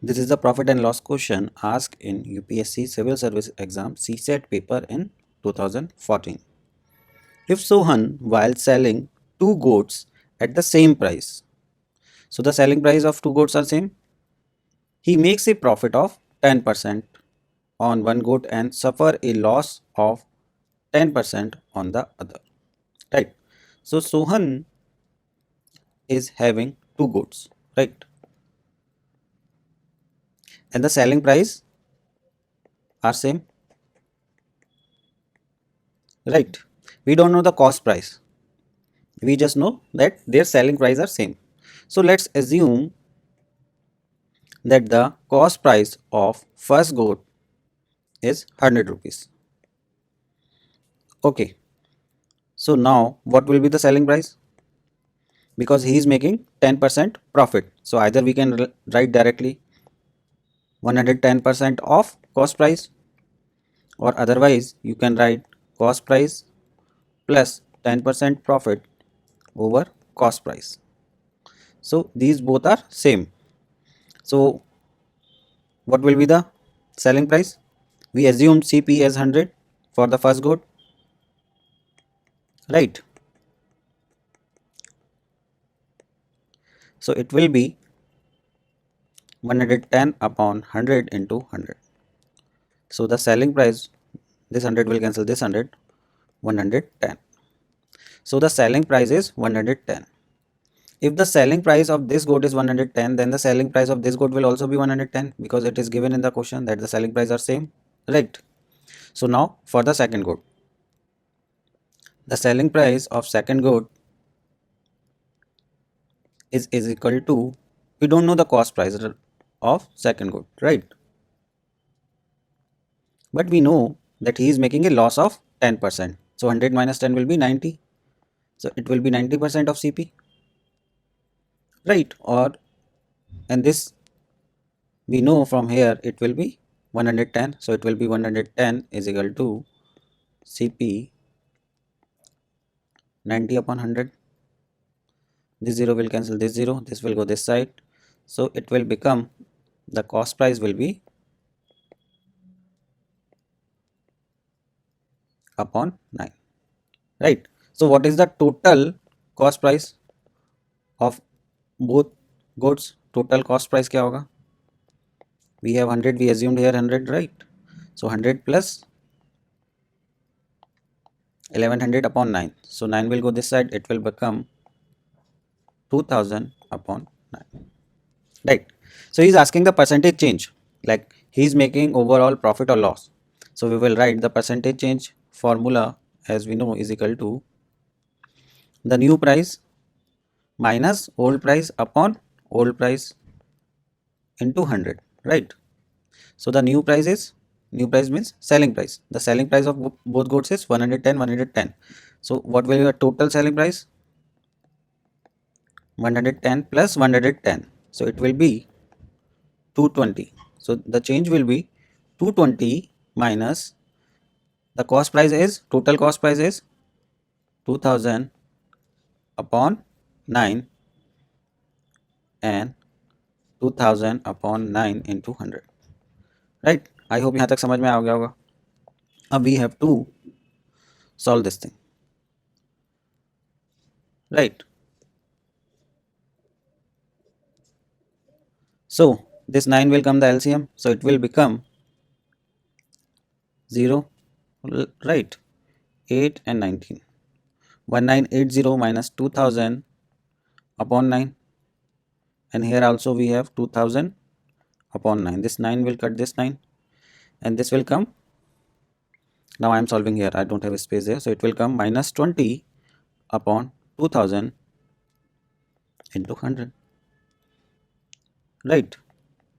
This is the profit and loss question asked in UPSC Civil Service Exam CSAT paper in 2014. If Sohan, while selling two goats at the same price, so the selling price of two goats are same, he makes a profit of 10% on one goat and suffer a loss of 10% on the other. Right. So Sohan is having two goats, right? And the selling price are same, right? We don't know the cost price. We just know that their selling price are same. So let's assume that the cost price of first goat is 100 rupees. Okay, so now what will be the selling price? Because he is making 10% profit, so either we can write directly 110% of cost price, or otherwise you can write cost price plus 10% profit over cost price. So these both are same. So what will be the selling price? We assume CP as 100 for the first goat, right? So it will be 110 upon 100 into 100. So the selling price, this 100 will cancel this 100, 110. So the selling price is 110. If the selling price of this goat is 110, then the selling price of this goat will also be 110, because it is given in the question that the selling price are same, right? So now for the second goat, the selling price of second goat is equal to, we don't know the cost price of second goat, right? But we know that he is making a loss of 10%. So 100 minus 10 will be 90. So it will be 90% of CP, right? Or, and this we know from here it will be 110. So it will be 110 is equal to CP 90 upon 100. This 0 will cancel this 0. This will go this side. So it will become, the cost price will be upon 9, right? So what is the total cost price of both goods? Total cost price क्या होगा? We have 100, we assumed here 100, right? So 100 plus 1100 upon 9. So 9 will go this side, it will become 2000 upon 9, right? So he's asking the percentage change, like he's making overall profit or loss. So we will write the percentage change formula, as we know, is equal to the new price minus old price upon old price into 100, right? So the new price is, new price means selling price. The selling price of both goods is 110, 110. So what will be the total selling price? 110 plus 110. So it will be 220. So the change will be 220 minus the cost price is, total cost price is 2000 upon 9, and 2000 upon 9 into 100, right? I hope यहाँ तक समझ में आ गया होगा. अब we have to solve this thing, right? So this 9 will come the LCM, so it will become 0, right? 8 and 19. 1980 minus 2000 upon 9, and here also we have 2000 upon 9. This 9 will cut this 9, and this will come, now I am solving here, I don't have a space there, so it will come minus 20 upon 2000 into 100, right?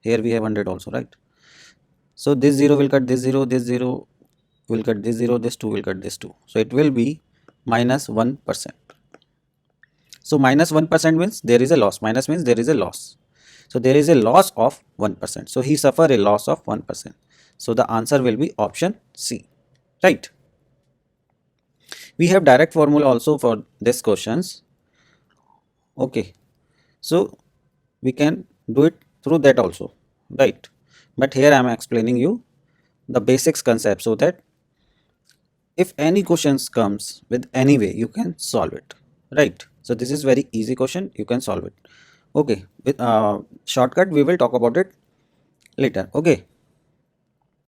Here we have 100 also, right? So this 0 will cut this 0, this 0 will cut this 0, this 2 will cut this 2, so it will be minus 1%. So minus 1% means there is a loss, minus means there is a loss. So there is a loss of 1%. So he suffer a loss of 1%. So the answer will be option C, right? We have direct formula also for this questions. Okay, so we can do it through that also. right? But here I am explaining you the basics concept so that if any questions comes with any way, you can solve it, right? So this is very easy question, you can solve it. Okay, with shortcut we will talk about it later. Okay,